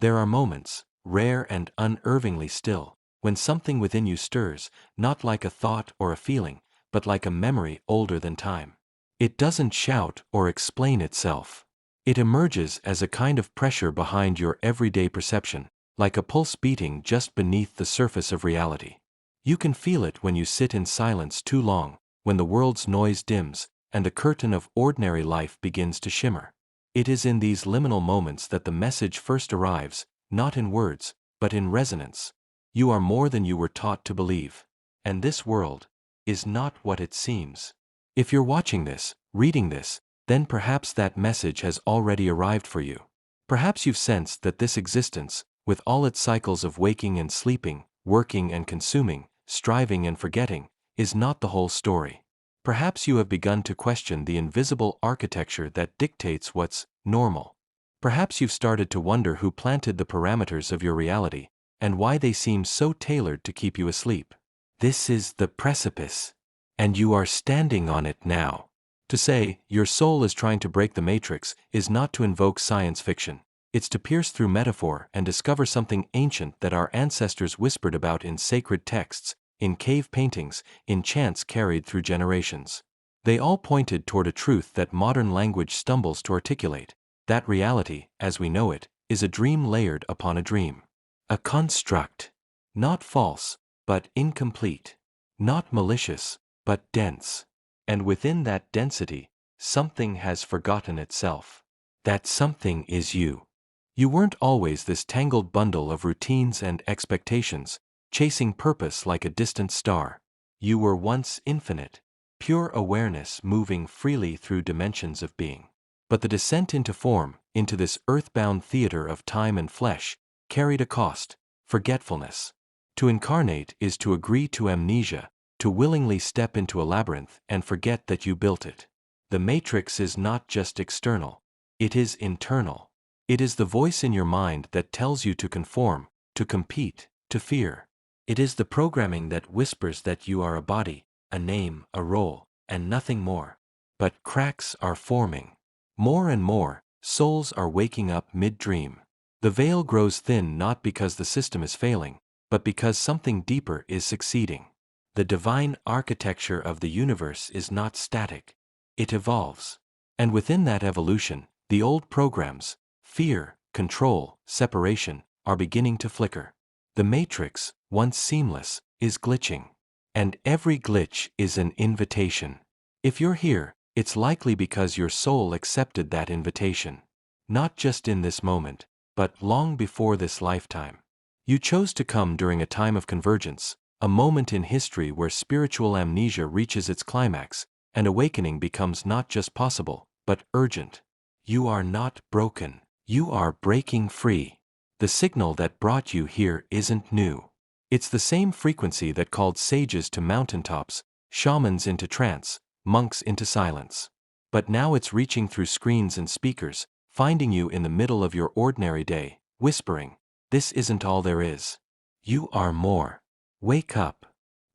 There are moments, rare and unervingly still, when something within you stirs, not like a thought or a feeling, but like a memory older than time. It doesn't shout or explain itself. It emerges as a kind of pressure behind your everyday perception, like a pulse beating just beneath the surface of reality. You can feel it when you sit in silence too long, when the world's noise dims, and the curtain of ordinary life begins to shimmer. It is in these liminal moments that the message first arrives, not in words, but in resonance. You are more than you were taught to believe. And this world is not what it seems. If you're watching this, reading this, then perhaps that message has already arrived for you. Perhaps you've sensed that this existence, with all its cycles of waking and sleeping, working and consuming, striving and forgetting, is not the whole story. Perhaps you have begun to question the invisible architecture that dictates what's normal. Perhaps you've started to wonder who planted the parameters of your reality, and why they seem so tailored to keep you asleep. This is the precipice, and you are standing on it now. To say, your soul is trying to break the matrix, is not to invoke science fiction. It's to pierce through metaphor and discover something ancient that our ancestors whispered about in sacred texts, in cave paintings, in chants carried through generations. They all pointed toward a truth that modern language stumbles to articulate, that reality, as we know it, is a dream layered upon a dream. A construct. Not false, but incomplete. Not malicious, but dense. And within that density, something has forgotten itself. That something is you. You weren't always this tangled bundle of routines and expectations, chasing purpose like a distant star. You were once infinite, pure awareness moving freely through dimensions of being. But the descent into form, into this earthbound theater of time and flesh, carried a cost: forgetfulness. To incarnate is to agree to amnesia, to willingly step into a labyrinth and forget that you built it. The matrix is not just external, it is internal. It is the voice in your mind that tells you to conform, to compete, to fear. It is the programming that whispers that you are a body, a name, a role, and nothing more. But cracks are forming. More and more, souls are waking up mid-dream. The veil grows thin not because the system is failing, but because something deeper is succeeding. The divine architecture of the universe is not static. It evolves. And within that evolution, the old programs, fear, control, separation, are beginning to flicker. The matrix, once seamless, is glitching. And every glitch is an invitation. If you're here, it's likely because your soul accepted that invitation. Not just in this moment, but long before this lifetime. You chose to come during a time of convergence, a moment in history where spiritual amnesia reaches its climax, and awakening becomes not just possible, but urgent. You are not broken. You are breaking free. The signal that brought you here isn't new. It's the same frequency that called sages to mountaintops, shamans into trance, monks into silence. But now it's reaching through screens and speakers, finding you in the middle of your ordinary day, whispering, "This isn't all there is. You are more. Wake up."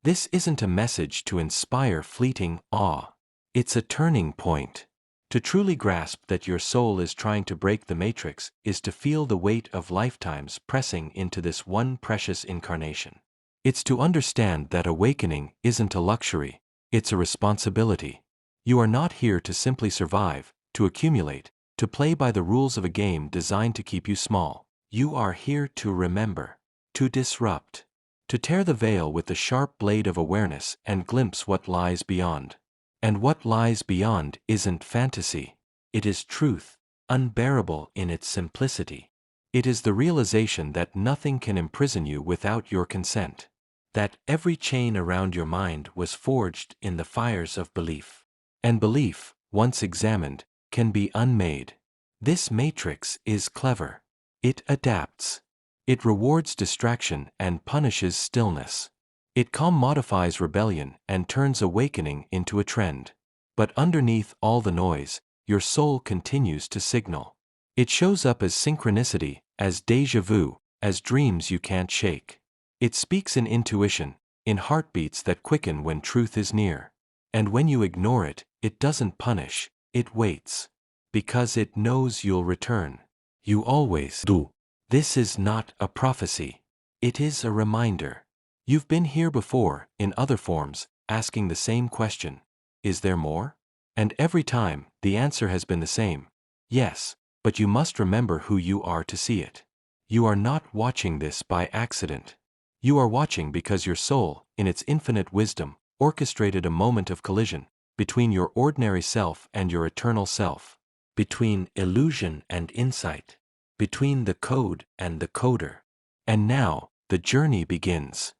This isn't a message to inspire fleeting awe. It's a turning point. To truly grasp that your soul is trying to break the matrix is to feel the weight of lifetimes pressing into this one precious incarnation. It's to understand that awakening isn't a luxury, it's a responsibility. You are not here to simply survive, to accumulate, to play by the rules of a game designed to keep you small. You are here to remember, to disrupt, to tear the veil with the sharp blade of awareness and glimpse what lies beyond. And what lies beyond isn't fantasy. It is truth, unbearable in its simplicity. It is the realization that nothing can imprison you without your consent. That every chain around your mind was forged in the fires of belief. And belief, once examined, can be unmade. This matrix is clever. It adapts. It rewards distraction and punishes stillness. It commodifies rebellion and turns awakening into a trend. But underneath all the noise, your soul continues to signal. It shows up as synchronicity, as déjà vu, as dreams you can't shake. It speaks in intuition, in heartbeats that quicken when truth is near. And when you ignore it, it doesn't punish, it waits. Because it knows you'll return. You always do. This is not a prophecy. It is a reminder. You've been here before, in other forms, asking the same question. Is there more? And every time, the answer has been the same. Yes, but you must remember who you are to see it. You are not watching this by accident. You are watching because your soul, in its infinite wisdom, orchestrated a moment of collision between your ordinary self and your eternal self, between illusion and insight, between the code and the coder. And now, the journey begins.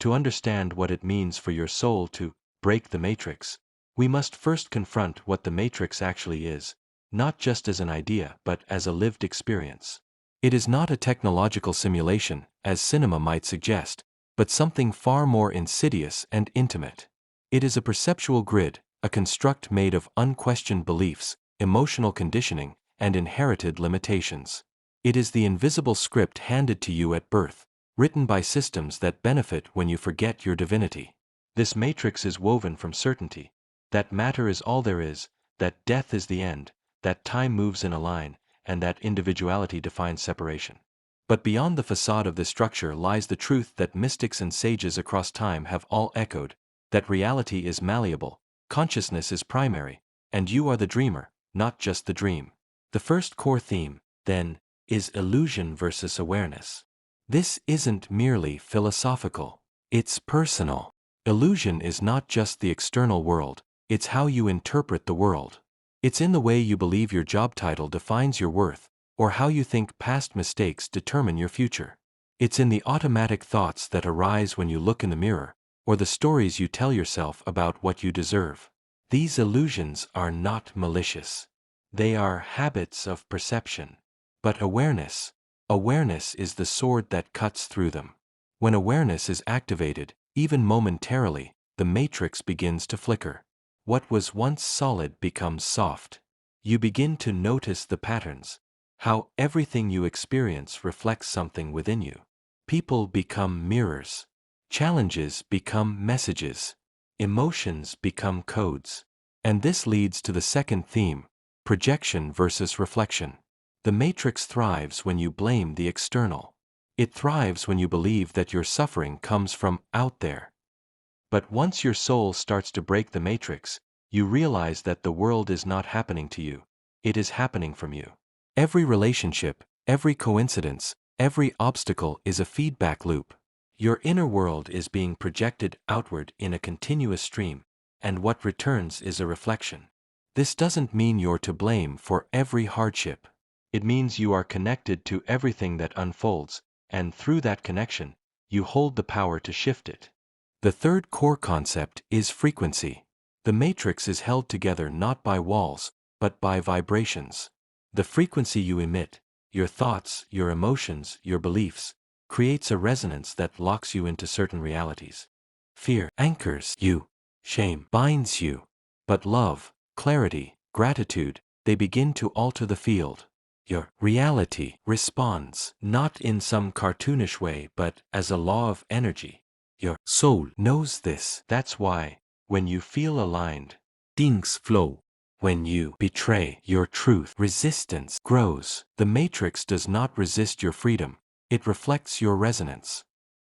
To understand what it means for your soul to break the matrix, we must first confront what the matrix actually is, not just as an idea but as a lived experience. It is not a technological simulation, as cinema might suggest, but something far more insidious and intimate. It is a perceptual grid, a construct made of unquestioned beliefs, emotional conditioning, and inherited limitations. It is the invisible script handed to you at birth, written by systems that benefit when you forget your divinity. This matrix is woven from certainty, that matter is all there is, that death is the end, that time moves in a line, and that individuality defines separation. But beyond the facade of this structure lies the truth that mystics and sages across time have all echoed, that reality is malleable, consciousness is primary, and you are the dreamer, not just the dream. The first core theme, then, is illusion versus awareness. This isn't merely philosophical, it's personal. Illusion is not just the external world, it's how you interpret the world. It's in the way you believe your job title defines your worth, or how you think past mistakes determine your future. It's in the automatic thoughts that arise when you look in the mirror, or the stories you tell yourself about what you deserve. These illusions are not malicious. They are habits of perception. But awareness is the sword that cuts through them. When awareness is activated, even momentarily, the matrix begins to flicker. What was once solid becomes soft. You begin to notice the patterns, how everything you experience reflects something within you. People become mirrors. Challenges become messages. Emotions become codes. And this leads to the second theme, projection versus reflection. The matrix thrives when you blame the external. It thrives when you believe that your suffering comes from out there. But once your soul starts to break the matrix, you realize that the world is not happening to you. It is happening from you. Every relationship, every coincidence, every obstacle is a feedback loop. Your inner world is being projected outward in a continuous stream, and what returns is a reflection. This doesn't mean you're to blame for every hardship. It means you are connected to everything that unfolds, and through that connection, you hold the power to shift it. The third core concept is frequency. The matrix is held together not by walls, but by vibrations. The frequency you emit, your thoughts, your emotions, your beliefs, creates a resonance that locks you into certain realities. Fear anchors you. Shame binds you. But love, clarity, gratitude, they begin to alter the field. Your reality responds, not in some cartoonish way but as a law of energy. Your soul knows this. That's why, when you feel aligned, things flow. When you betray your truth, resistance grows. The matrix does not resist your freedom, it reflects your resonance.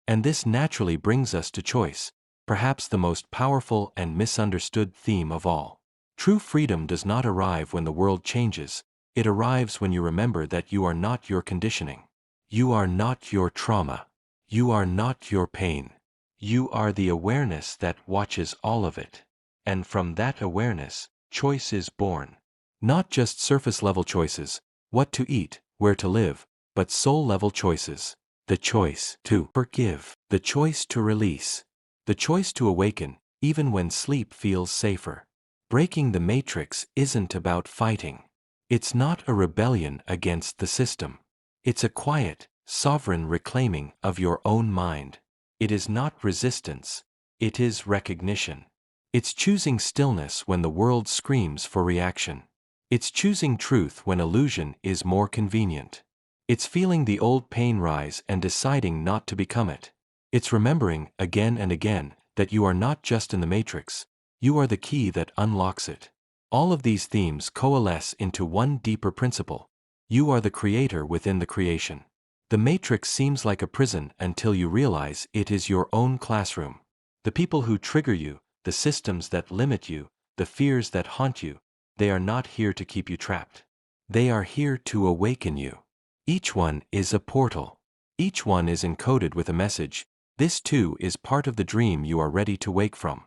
And this naturally brings us to choice, perhaps the most powerful and misunderstood theme of all. True freedom does not arrive when the world changes. It arrives when you remember that you are not your conditioning. You are not your trauma. You are not your pain. You are the awareness that watches all of it. And from that awareness, choice is born. Not just surface-level choices, what to eat, where to live, but soul-level choices. The choice to forgive. The choice to release. The choice to awaken, even when sleep feels safer. Breaking the matrix isn't about fighting. It's not a rebellion against the system. It's a quiet, sovereign reclaiming of your own mind. It is not resistance. It is recognition. It's choosing stillness when the world screams for reaction. It's choosing truth when illusion is more convenient. It's feeling the old pain rise and deciding not to become it. It's remembering, again and again, that you are not just in the matrix. You are the key that unlocks it. All of these themes coalesce into one deeper principle. You are the creator within the creation. The matrix seems like a prison until you realize it is your own classroom. The people who trigger you, the systems that limit you, the fears that haunt you, they are not here to keep you trapped. They are here to awaken you. Each one is a portal. Each one is encoded with a message. This too is part of the dream you are ready to wake from.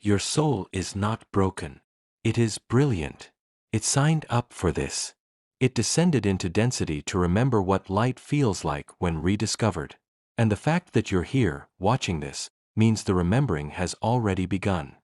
Your soul is not broken. It is brilliant. It signed up for this. It descended into density to remember what light feels like when rediscovered. And the fact that you're here, watching this, means the remembering has already begun.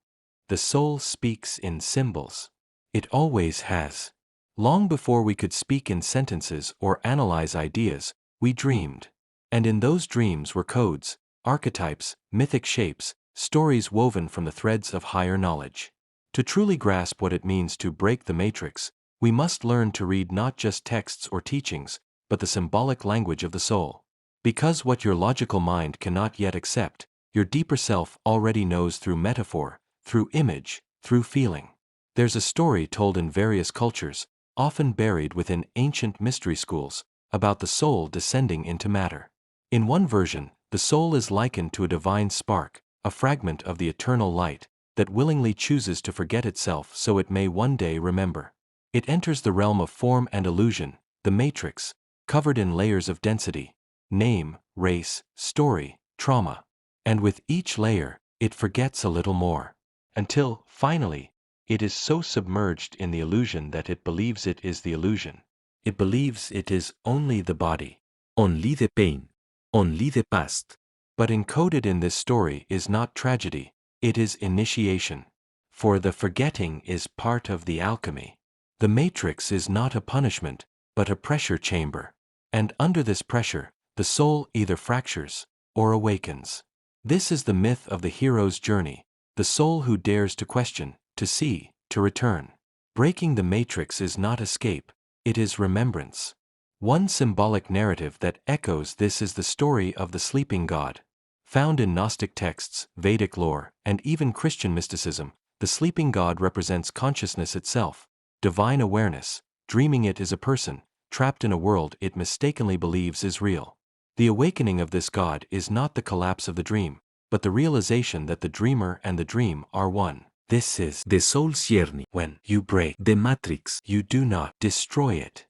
The soul speaks in symbols. It always has. Long before we could speak in sentences or analyze ideas, we dreamed. And in those dreams were codes, archetypes, mythic shapes, stories woven from the threads of higher knowledge. To truly grasp what it means to break the matrix, we must learn to read not just texts or teachings, but the symbolic language of the soul. Because what your logical mind cannot yet accept, your deeper self already knows through metaphor, through image, through feeling. There's a story told in various cultures, often buried within ancient mystery schools, about the soul descending into matter. In one version, the soul is likened to a divine spark, a fragment of the eternal light, that willingly chooses to forget itself so it may one day remember. It enters the realm of form and illusion, the matrix, covered in layers of density, name, race, story, trauma. And with each layer, it forgets a little more. Until, finally, it is so submerged in the illusion that it believes it is the illusion. It believes it is only the body, only the pain, only the past. But encoded in this story is not tragedy, it is initiation. For the forgetting is part of the alchemy. The matrix is not a punishment, but a pressure chamber. And under this pressure, the soul either fractures or awakens. This is the myth of the hero's journey, the soul who dares to question, to see, to return. Breaking the matrix is not escape, it is remembrance. One symbolic narrative that echoes this is the story of the sleeping god. Found in Gnostic texts, Vedic lore, and even Christian mysticism, the sleeping god represents consciousness itself, divine awareness. Dreaming it is a person, trapped in a world it mistakenly believes is real. The awakening of this god is not the collapse of the dream, but the realization that the dreamer and the dream are one. This is the soul's journey. When you break the matrix, you do not destroy it.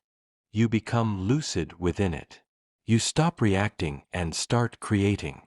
You become lucid within it. You stop reacting and start creating.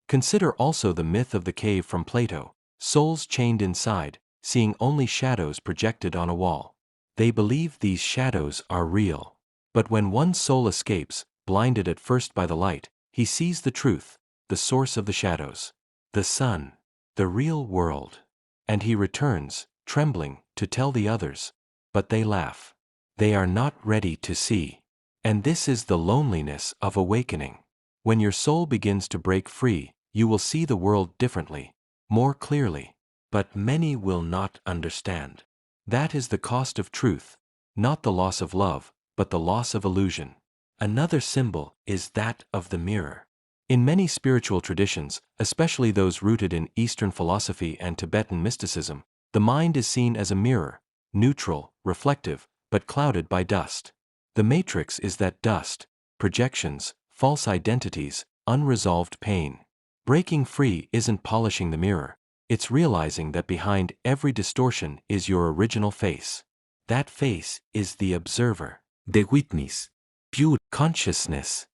Consider also the myth of the cave from Plato, souls chained inside, seeing only shadows projected on a wall. They believe these shadows are real. But when one soul escapes, blinded at first by the light, he sees the truth, the source of the shadows, the sun, the real world. And he returns, trembling, to tell the others. But they laugh. They are not ready to see. And this is the loneliness of awakening. When your soul begins to break free, you will see the world differently, more clearly. But many will not understand. That is the cost of truth, not the loss of love, but the loss of illusion. Another symbol is that of the mirror. In many spiritual traditions, especially those rooted in Eastern philosophy and Tibetan mysticism, the mind is seen as a mirror, neutral, reflective, but clouded by dust. The matrix is that dust, projections, false identities, unresolved pain. Breaking free isn't polishing the mirror, it's realizing that behind every distortion is your original face. That face is the observer, the witness, pure consciousness.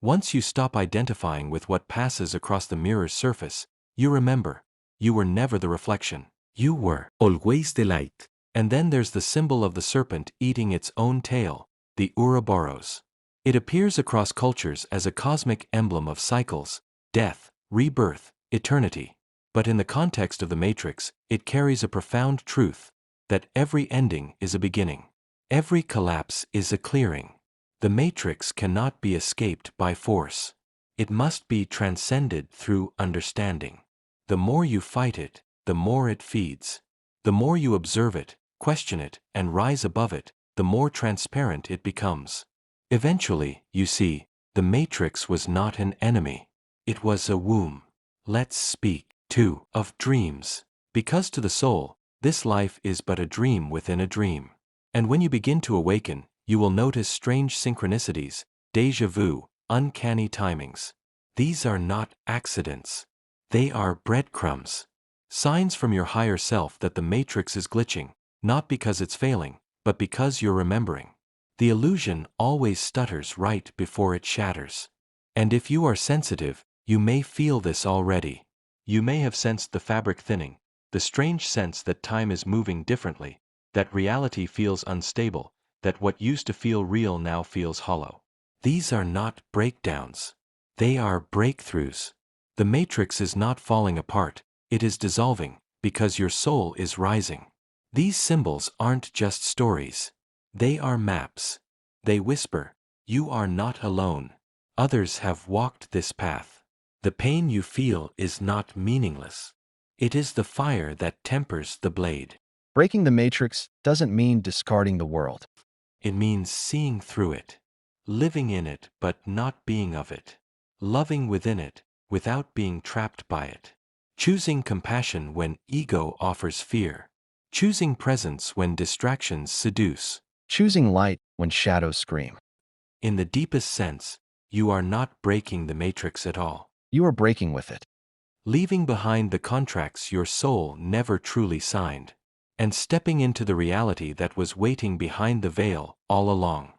Once you stop identifying with what passes across the mirror's surface, you remember, you were never the reflection. You were always the light. And then there's the symbol of the serpent eating its own tail, the Ouroboros. It appears across cultures as a cosmic emblem of cycles, death, rebirth, eternity. But in the context of the matrix, it carries a profound truth, that every ending is a beginning. Every collapse is a clearing. The matrix cannot be escaped by force. It must be transcended through understanding. The more you fight it, the more it feeds. The more you observe it, question it, and rise above it, the more transparent it becomes. Eventually, you see, the matrix was not an enemy. It was a womb. Let's speak, too, of dreams. Because to the soul, this life is but a dream within a dream. And when you begin to awaken, you will notice strange synchronicities, déjà vu, uncanny timings. These are not accidents. They are breadcrumbs. Signs from your higher self that the matrix is glitching, not because it's failing, but because you're remembering. The illusion always stutters right before it shatters. And if you are sensitive, you may feel this already. You may have sensed the fabric thinning, the strange sense that time is moving differently, that reality feels unstable, that what used to feel real now feels hollow. These are not breakdowns. They are breakthroughs. The matrix is not falling apart, it is dissolving, because your soul is rising. These symbols aren't just stories. They are maps. They whisper, "You are not alone. Others have walked this path." The pain you feel is not meaningless. It is the fire that tempers the blade. Breaking the matrix doesn't mean discarding the world. It means seeing through it, living in it but not being of it, loving within it without being trapped by it, choosing compassion when ego offers fear, choosing presence when distractions seduce. Choosing light when shadows scream. In the deepest sense, you are not breaking the matrix at all. You are breaking with it. Leaving behind the contracts your soul never truly signed, and stepping into the reality that was waiting behind the veil all along.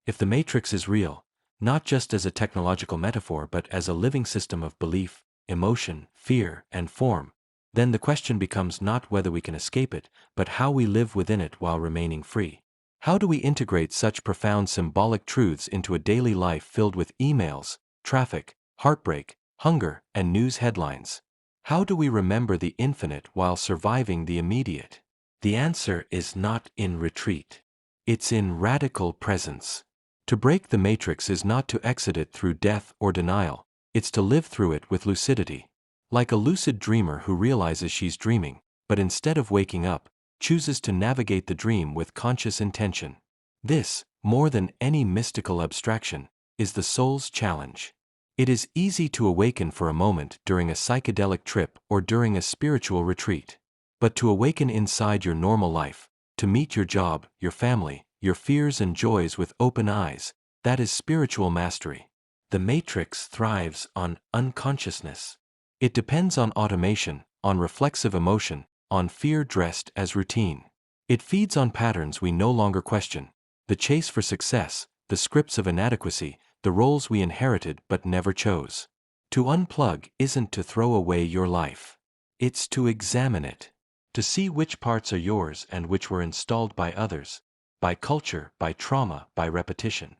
If the matrix is real, not just as a technological metaphor but as a living system of belief, emotion, fear, and form, then the question becomes not whether we can escape it, but how we live within it while remaining free. How do we integrate such profound symbolic truths into a daily life filled with emails, traffic, heartbreak, hunger, and news headlines? How do we remember the infinite while surviving the immediate? The answer is not in retreat. It's in radical presence. To break the matrix is not to exit it through death or denial, it's to live through it with lucidity. Like a lucid dreamer who realizes she's dreaming, but instead of waking up, chooses to navigate the dream with conscious intention. This, more than any mystical abstraction, is the soul's challenge. It is easy to awaken for a moment during a psychedelic trip or during a spiritual retreat. But to awaken inside your normal life, to meet your job, your family, your fears and joys with open eyes, that is spiritual mastery. The matrix thrives on unconsciousness. It depends on automation, on reflexive emotion, on fear dressed as routine. It feeds on patterns we no longer question, the chase for success, the scripts of inadequacy, the roles we inherited but never chose. To unplug isn't to throw away your life. It's to examine it. To see which parts are yours and which were installed by others, by culture, by trauma, by repetition.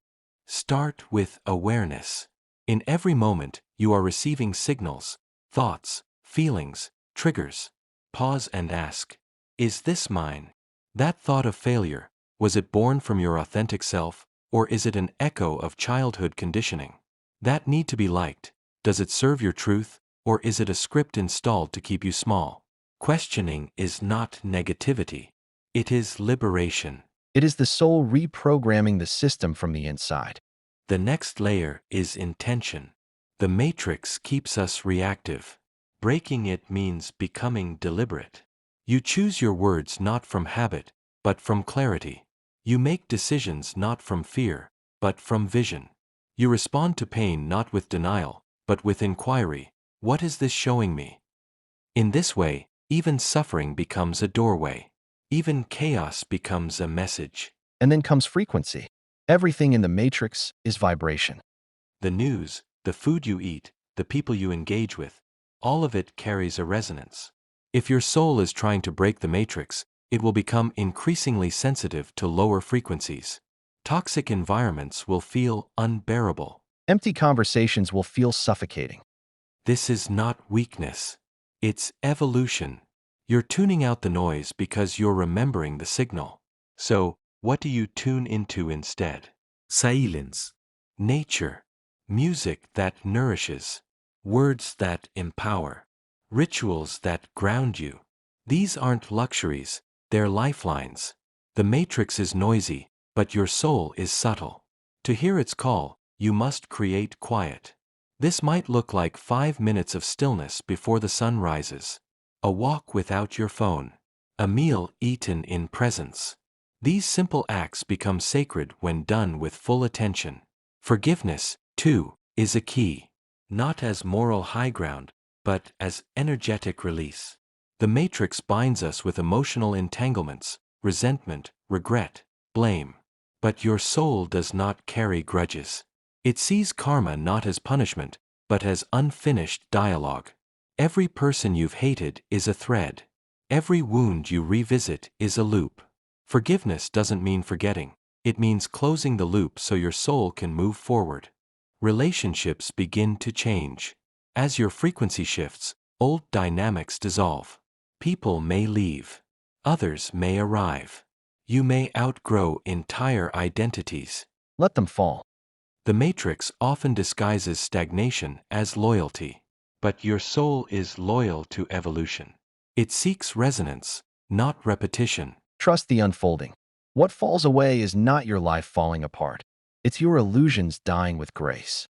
Start with awareness. In every moment, you are receiving signals, thoughts, feelings, triggers. Pause and ask, is this mine? That thought of failure, was it born from your authentic self, or is it an echo of childhood conditioning? That need to be liked, does it serve your truth, or is it a script installed to keep you small? Questioning is not negativity. It is liberation. It is the soul reprogramming the system from the inside. The next layer is intention. The matrix keeps us reactive. Breaking it means becoming deliberate. You choose your words not from habit, but from clarity. You make decisions not from fear, but from vision. You respond to pain not with denial, but with inquiry. What is this showing me? In this way, even suffering becomes a doorway. Even chaos becomes a message. And then comes frequency. Everything in the matrix is vibration. The news, the food you eat, the people you engage with, all of it carries a resonance. If your soul is trying to break the matrix, it will become increasingly sensitive to lower frequencies. Toxic environments will feel unbearable. Empty conversations will feel suffocating. This is not weakness. It's evolution. You're tuning out the noise because you're remembering the signal. So, what do you tune into instead? Silence. Nature. Music that nourishes. Words that empower. Rituals that ground you. These aren't luxuries, they're lifelines. The matrix is noisy, but your soul is subtle. To hear its call, you must create quiet. This might look like 5 minutes of stillness before the sun rises. A walk without your phone. A meal eaten in presence. These simple acts become sacred when done with full attention. Forgiveness, too, is a key, not as moral high ground, but as energetic release. The matrix binds us with emotional entanglements, resentment, regret, blame. But your soul does not carry grudges. It sees karma not as punishment, but as unfinished dialogue. Every person you've hated is a thread. Every wound you revisit is a loop. Forgiveness doesn't mean forgetting. It means closing the loop so your soul can move forward. Relationships begin to change. As your frequency shifts, old dynamics dissolve. People may leave. Others may arrive. You may outgrow entire identities. Let them fall. The matrix often disguises stagnation as loyalty. But your soul is loyal to evolution. It seeks resonance, not repetition. Trust the unfolding. What falls away is not your life falling apart. It's your illusions dying with grace.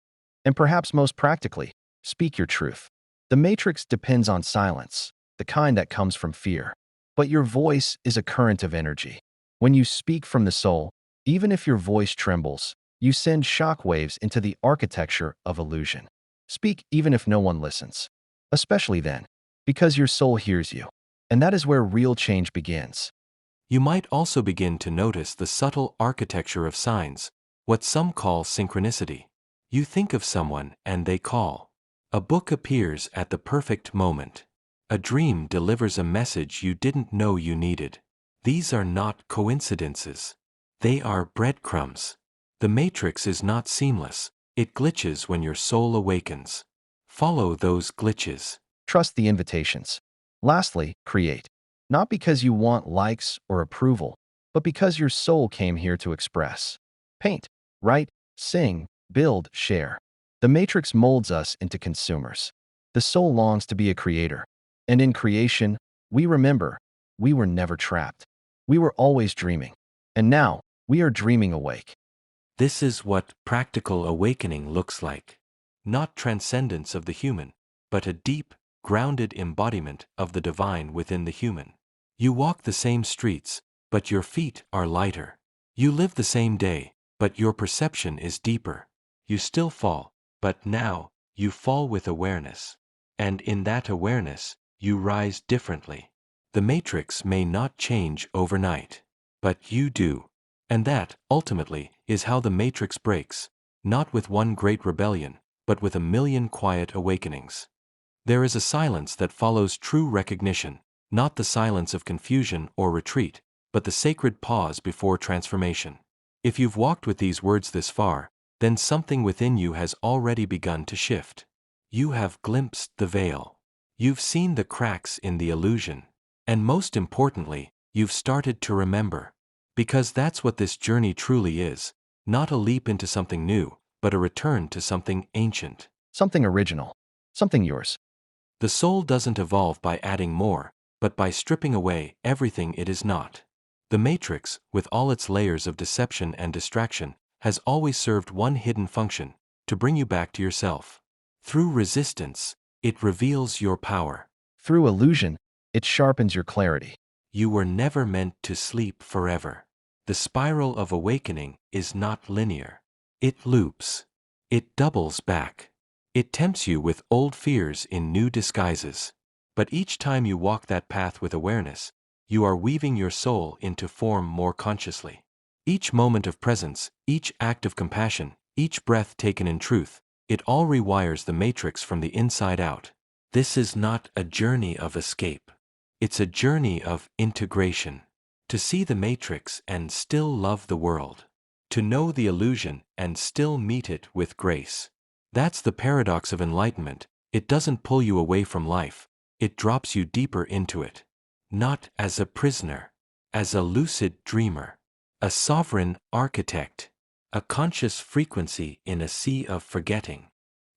And perhaps most practically, speak your truth. The matrix depends on silence, the kind that comes from fear. But your voice is a current of energy. When you speak from the soul, even if your voice trembles, you send shockwaves into the architecture of illusion. Speak even if no one listens. Especially then, because your soul hears you. And that is where real change begins. You might also begin to notice the subtle architecture of signs, what some call synchronicity. You think of someone and they call. A book appears at the perfect moment. A dream delivers a message you didn't know you needed. These are not coincidences. They are breadcrumbs. The matrix is not seamless. It glitches when your soul awakens. Follow those glitches. Trust the invitations. Lastly, create. Not because you want likes or approval, but because your soul came here to express. Paint, write, sing, build, share. The matrix molds us into consumers. The soul longs to be a creator. And in creation, we remember, we were never trapped. We were always dreaming. And now, we are dreaming awake. This is what practical awakening looks like. Not transcendence of the human, but a deep, grounded embodiment of the divine within the human. You walk the same streets, but your feet are lighter. You live the same day, but your perception is deeper. You still fall, but now, you fall with awareness. And in that awareness, you rise differently. The matrix may not change overnight, but you do. And that, ultimately, is how the matrix breaks, not with one great rebellion, but with a million quiet awakenings. There is a silence that follows true recognition, not the silence of confusion or retreat, but the sacred pause before transformation. If you've walked with these words this far, then something within you has already begun to shift. You have glimpsed the veil. You've seen the cracks in the illusion. And most importantly, you've started to remember. Because that's what this journey truly is, not a leap into something new, but a return to something ancient. Something original. Something yours. The soul doesn't evolve by adding more, but by stripping away everything it is not. The matrix, with all its layers of deception and distraction, has always served one hidden function, to bring you back to yourself. Through resistance, it reveals your power. Through illusion, it sharpens your clarity. You were never meant to sleep forever. The spiral of awakening is not linear. It loops. It doubles back. It tempts you with old fears in new disguises. But each time you walk that path with awareness, you are weaving your soul into form more consciously. Each moment of presence, each act of compassion, each breath taken in truth, it all rewires the matrix from the inside out. This is not a journey of escape. It's a journey of integration. To see the matrix and still love the world. To know the illusion and still meet it with grace. That's the paradox of enlightenment. It doesn't pull you away from life. It drops you deeper into it. Not as a prisoner. As a lucid dreamer. A sovereign architect. A conscious frequency in a sea of forgetting.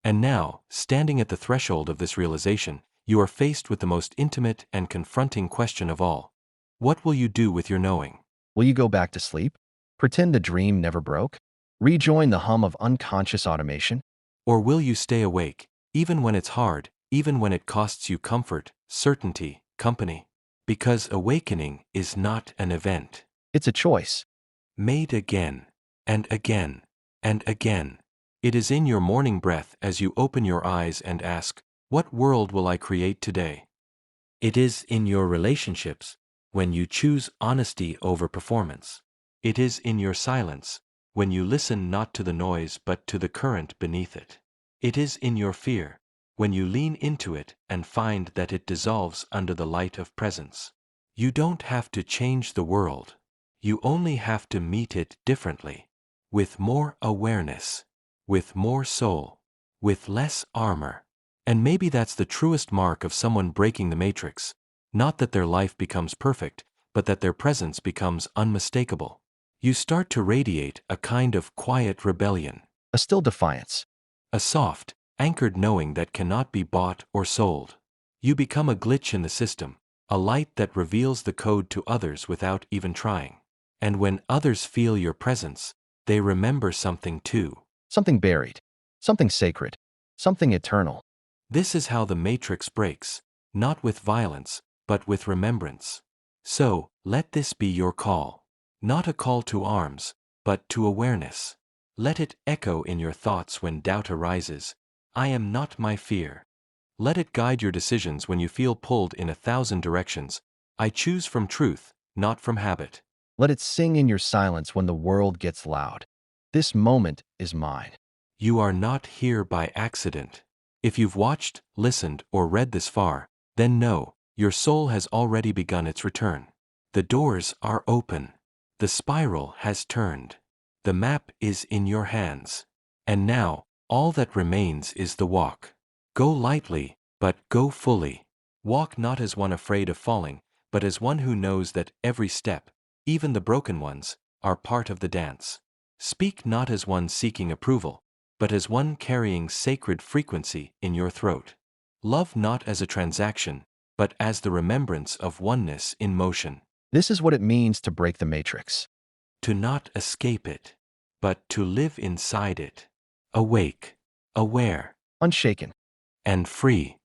And now, standing at the threshold of this realization, you are faced with the most intimate and confronting question of all. What will you do with your knowing? Will you go back to sleep? Pretend the dream never broke? Rejoin the hum of unconscious automation? Or will you stay awake, even when it's hard, even when it costs you comfort, certainty, company? Because awakening is not an event. It's a choice. Made again, and again, and again. It is in your morning breath as you open your eyes and ask, "What world will I create today?" It is in your relationships, when you choose honesty over performance. It is in your silence, when you listen not to the noise but to the current beneath it. It is in your fear, when you lean into it and find that it dissolves under the light of presence. You don't have to change the world. You only have to meet it differently, with more awareness, with more soul, with less armor. And maybe that's the truest mark of someone breaking the matrix, not that their life becomes perfect, but that their presence becomes unmistakable. You start to radiate a kind of quiet rebellion, A still defiance. a soft, anchored knowing that cannot be bought or sold. You become a glitch in the system, a light that reveals the code to others without even trying. And when others feel your presence, they remember something too. Something buried. Something sacred. Something eternal. This is how the matrix breaks, not with violence, but with remembrance. So, let this be your call. Not a call to arms, but to awareness. Let it echo in your thoughts when doubt arises. I am not my fear. Let it guide your decisions when you feel pulled in 1,000 directions. I choose from truth, not from habit. Let it sing in your silence when the world gets loud. This moment is mine. You are not here by accident. If you've watched, listened, or read this far, then know, your soul has already begun its return. The doors are open. The spiral has turned. The map is in your hands. And now, all that remains is the walk. Go lightly, but go fully. Walk not as one afraid of falling, but as one who knows that every step, even the broken ones, are part of the dance. Speak not as one seeking approval, but as one carrying sacred frequency in your throat. Love not as a transaction, but as the remembrance of oneness in motion. This is what it means to break the matrix. To not escape it, but to live inside it. Awake, aware, Unshaken. and free.